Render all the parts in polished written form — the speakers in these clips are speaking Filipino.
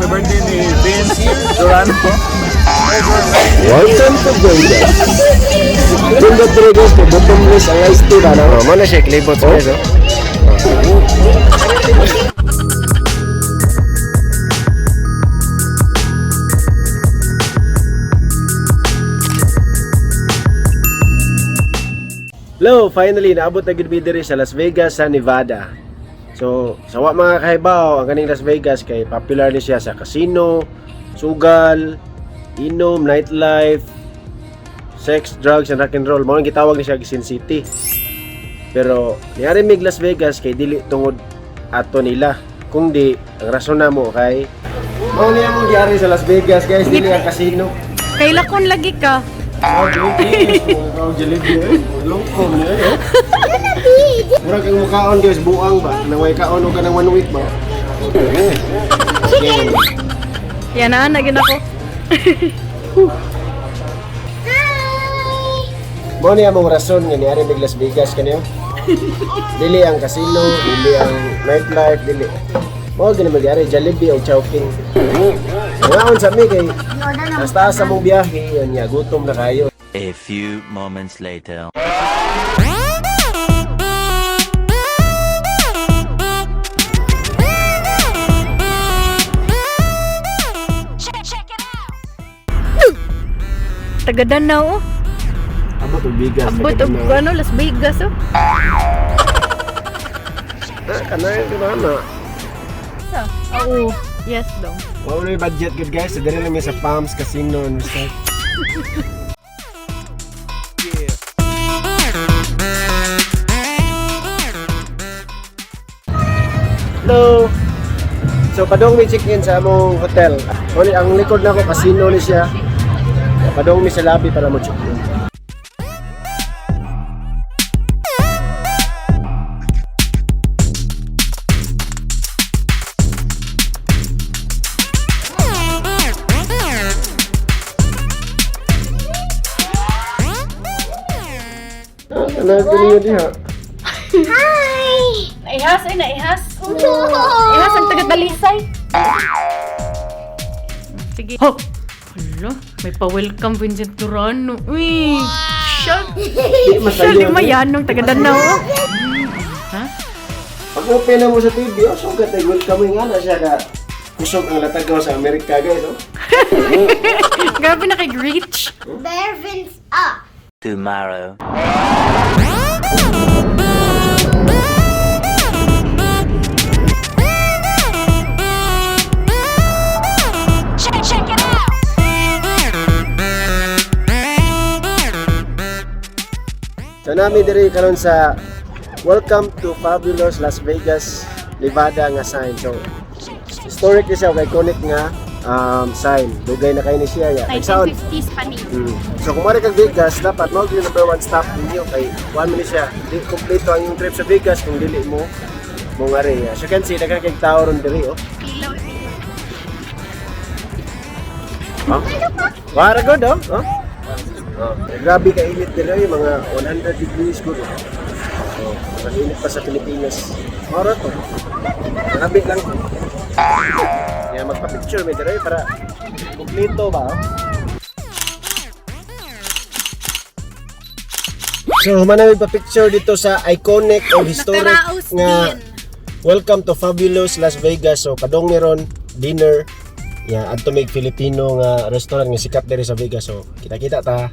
happy birthday ni Vince Durano po. Welcome to Vegas. Tunda talaga ito, bottomless ang iced tea ba? Mana siya, klibot sa ito. Hello, finally naabot na gid diri sa Las Vegas sa Nevada. So, sa mga kahibaw, ang kaning Las Vegas kay popular ni siya sa casino, sugal, inom, nightlife, sex, drugs, and rock and roll. Mao ang gitawag ni siya Sin City. Pero niari mig Las Vegas kay dili tungod ato nila. Kung di, ang rason namo kay mao niya mong giari sa Las Vegas guys, dili ang casino. Kay lakon lagi ka. Jolibee, lungkong niya. Murag kang mukaon guys, buang ba? Nangway kaon o ka ng 1 week ba? Yan na, nagin ako. Mao niya mong rason nga niari mig Las Vegas kaniyo. Dili ang casino, dili ang nightlife, dili. Mao gani magyari Jolibee o Chowking. Ngaon sa mi kay hasta sa mong biyahe yan ya gutom na kayo. A few moments later. Tagadan na oh. Abot og bigas. Abot og ano, Las Vegas oh. Kanay di ba na? Oo. Yes dong. Mao na budget good guys, so dili lang mi sa Palms Casino and Resort. Hello. So padong mi check-in sa among hotel. Only ang likod nako casino ni siya. Padong mi sa lobby para mo check-in. Ano niyo diha? Hi! Naihas ay naihas. Naihas ang taga-Dalisay. Sige. Ho! Hala, may pa-welcome Vincent Durano. Uy! Siya, di mayanong taga-Danao. Ha? Pag open na mo sa TV, so katay welcome nga na siya ka. Kusog ang latagaw sa Amerika guys, oh. Grabe na kay Reach. Bear Vince up. Tomorrow. Check it out. So nami diri karon sa Welcome to Fabulous Las Vegas, Nevada nga sign. So historic ni siya, iconic nga sign. Dugay na kayo ni siya ya. 1950s pa ni. So kung mari kag Vegas, dapat mo yung number 1 stop ninyo kay 1 minute siya. Di kompleto ang yung trip sa Vegas kung dili mo ngari. As you can see, daghang kay tao ron diri oh. Para good oh. Grabe ka init diri, mga 100 degrees good. So, mag-init pa sa Pilipinas. Mara to. Grabe lang. Kaya magpa-picture may diri para kompleto ba? So, humanawid pa-picture dito sa iconic o historic nga Welcome to Fabulous Las Vegas. So, kadong meron dinner. Yeah, adto mig Filipino nga restaurant nga sikat diri sa Vegas. So, kita-kita ta.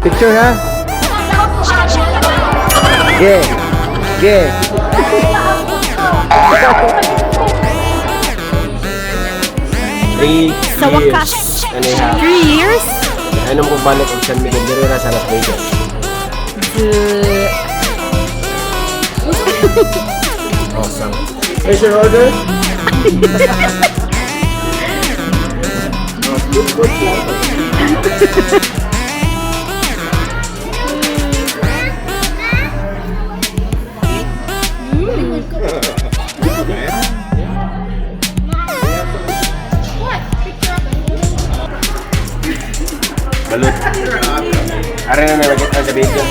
Picture ha? Yeah. Yeah. Sa wakas. 3 years? Ano mo balik og San Miguel diri ra sa Las Vegas. Awesome. Here's your order. Balut. Are na nakita sa video.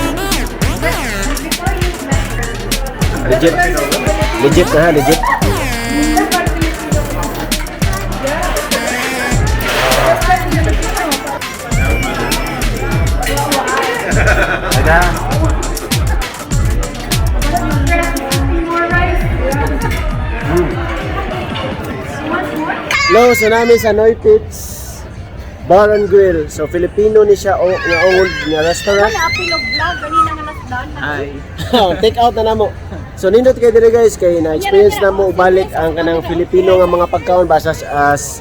Legit. Legit na ha, legit. Ada. Hello, so namin sa Noypitz Bar and Grill. So Filipino ni siya nga old nga restaurant. Hi. Take out na namo. So nindot kay dire guys kay na experience na mo balik ang kanang Filipino nga mga pagkaon basas as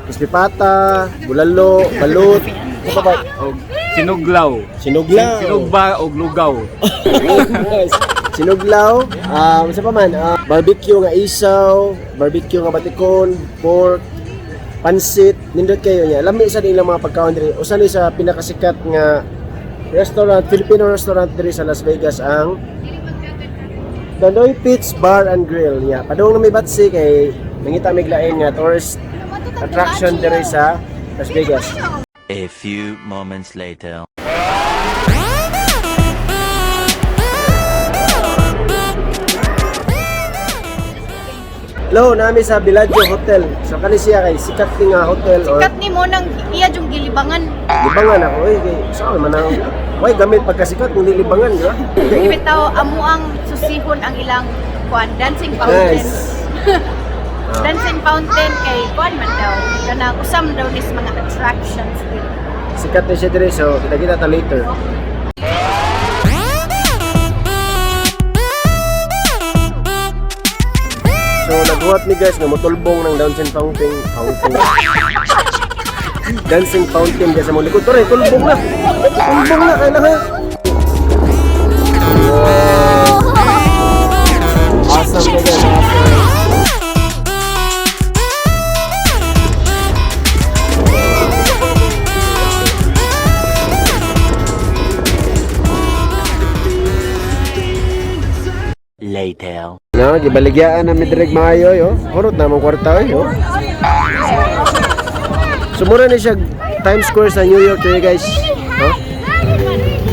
ispipata, bulalo, balut, ano ba? Og sinuglaw. Sinuglaw. Sinugba og lugaw. Sinuglaw, sa pa man, barbecue nga isaw, barbecue nga batikon, pork, pansit, nindot kayo niya. Lami sa ilang mga pagkaon diri. Usa ni sa pinakasikat nga restaurant, Filipino restaurant diri sa Las Vegas ang The Noypitz Bar and Grill niya. Padung na may batsi kay nangita mig lain nga tourist attraction diri sa Las Vegas. A few moments later. Hello, nami sa Bellagio Hotel. So kani siya kay sikat ni nga hotel or Kat ni mo nang iya yung gilibangan. libangan ako kay saan man ang way gamit pagkasikat kung libangan di ba? Bitaw amo ang susihon ang ilang kuan dancing fountain. Nice. Dancing fountain kay kuan man daw. Kana usam daw nis mga attractions dito. Sikat na siya dire so kita ta later. So nagbuhat ni guys nga motulbong ng dancing fountain. Dancing fountain guys sa mong likod. Tore, tulbong na. Tulbong na kailangan. Awesome na guys. Awesome. Later. No, gibaligyaan na midreg maayo yo. Hurot na mong kwarta yo. Sumura ni siya Times Square sa New York diri guys. No?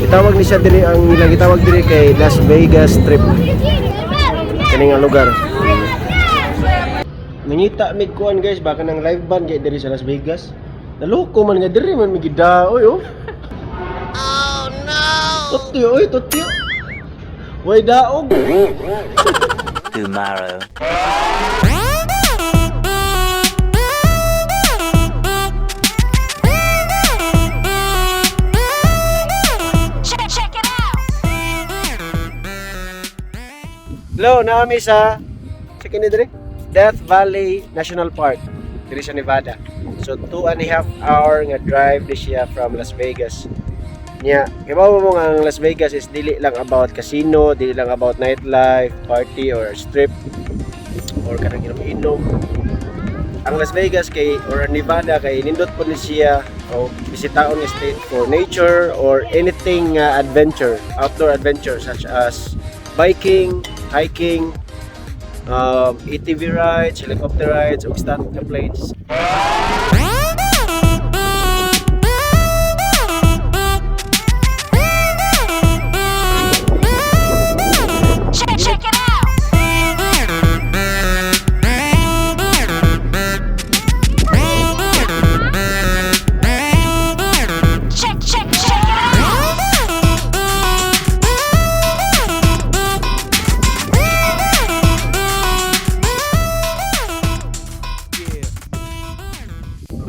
Itawag ni siya diri ang ilang gitawag diri kay Las Vegas Strip. Kani nga lugar. Nangita mig kuan guys baka nang live band kay diri sa Las Vegas. Naloko man nga diri man migidaoy oh. Oh no. Tutyo oy, tutyo. Way daog. Tomorrow. Check it out. Hello, naami sa kini diri Death Valley National Park diri sa Nevada. So 2.5 hour nga drive di siya from Las Vegas. Nya, kibaw mo nga ang Las Vegas is dili lang about casino, dili lang about nightlife, party or strip or kanang inom-inom. Ang Las Vegas kay or Nevada kay nindot po ni siya o bisitaon nga state for nature or anything adventure, outdoor adventure such as biking, hiking, ATV rides, helicopter rides, ug stunt planes. Check it out. Check it out.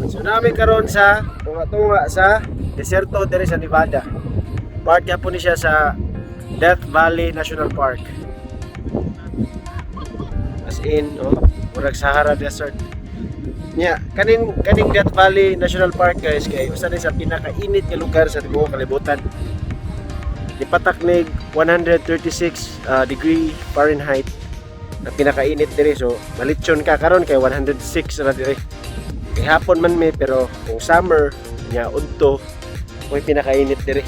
So namin karon sa tunga sa deserto diri sa Nevada. Part niya po ni siya sa Death Valley National Park. As in, murag Sahara Desert. Nya, kaning Death Valley National Park guys kay usa ni sa pinakainit nga lugar sa tibuok kalibutan. Ipatak nig 136 degree Fahrenheit na pinakainit diri so malitsyon ka karon kay 106 ra diri. Kay hapon man may pero kung summer nya udto mo'y pinakainit diri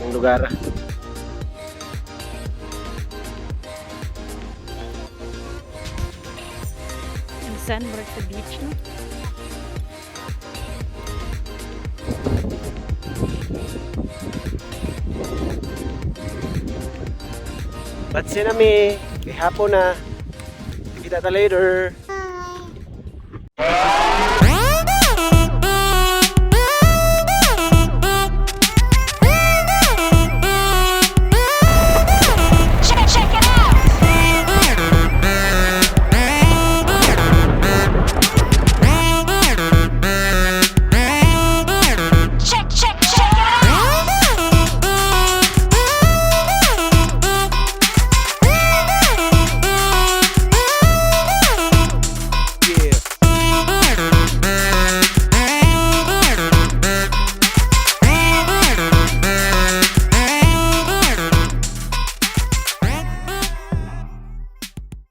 ang lugar. Sun work sa beach, no? Batse na mi. Kay hapon na. Kita ta later. Check it out. Check it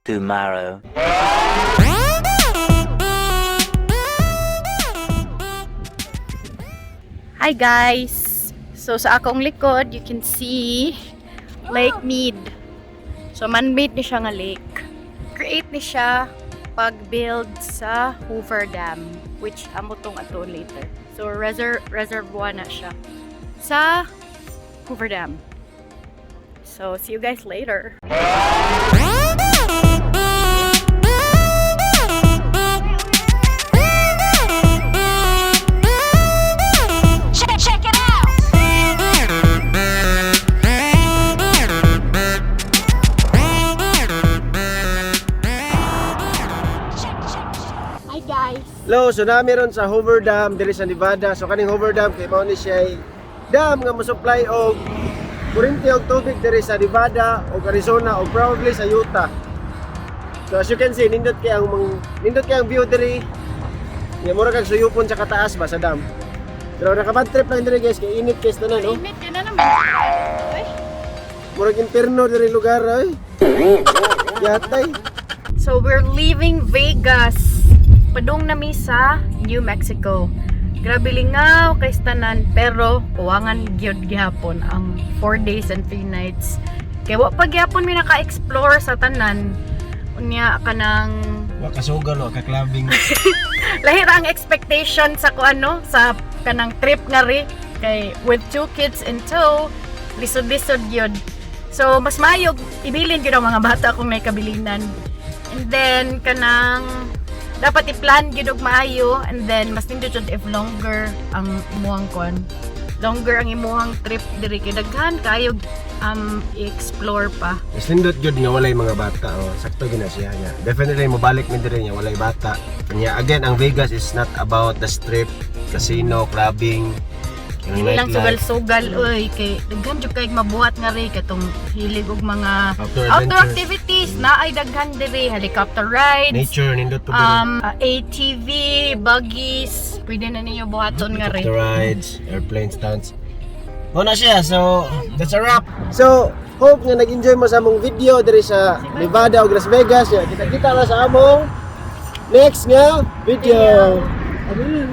Tomorrow. Hi guys! So sa akong likod, you can see Lake Mead. So man-made ni siya nga lake. Create ni siya pag-build sa Hoover Dam, which amo tong ato later. So reservoir na siya sa Hoover Dam. So see you guys later. Check it out. Hi guys! Hello, so nami ron sa Hoover Dam diri sa Nevada. So kaning Hoover Dam kay mao ni siya ay dam nga mo-supply og kuryente og tubig diri sa Nevada o Arizona o probably sa Utah. So as you can see, nindot kay ang view diri. Nga mura kag suyupon sa kataas ba sa dam. Pero nakabad trip lang diri guys, kay init guys tanan no. Init ka na naman. Uy. Murag inferno diri lugar oy. Yatay. So we're leaving Vegas. Padung nami sa New Mexico. Grabe lingaw kay tanan pero kuwangan gyud gihapon ang 4 days and 3 nights. Kay wa pa gihapon mi naka-explore sa tanan. Unya kanang Wa kasugal o ka clubbing. lahir ang expectation sa kuano sa kanang trip nga ri kay with 2 kids in tow, lisod-lisod yun. So mas mayog ibilin gyud ang mga bata kung may kabilinan. And then kanang dapat i-plan gyud og maayo, and then mas nindot jud if longer ang imuhang kuan. Longer ang imuhang trip diri kay daghan kayo i-explore pa. Mas nindot gyud nga walay mga bata o sakto gina siya nya. Definitely mobalik mi diri nya walay bata. Kanya again ang Vegas is not about the strip, casino, clubbing. Dili lang sugal-sugal oy kay daghan jud kay mabuhat nga ri katong hilig og mga outdoor activities na ay daghan diri, helicopter rides, nature nindot po diri. ATV, buggies, pwede na ninyo buhaton nga ri. Helicopter rides, airplane stunts. Muna siya, so that's a wrap. So, hope nga nag-enjoy mo sa among video diri sa Nevada o Las Vegas. Kita-kita na sa among next nga video. Ano yun?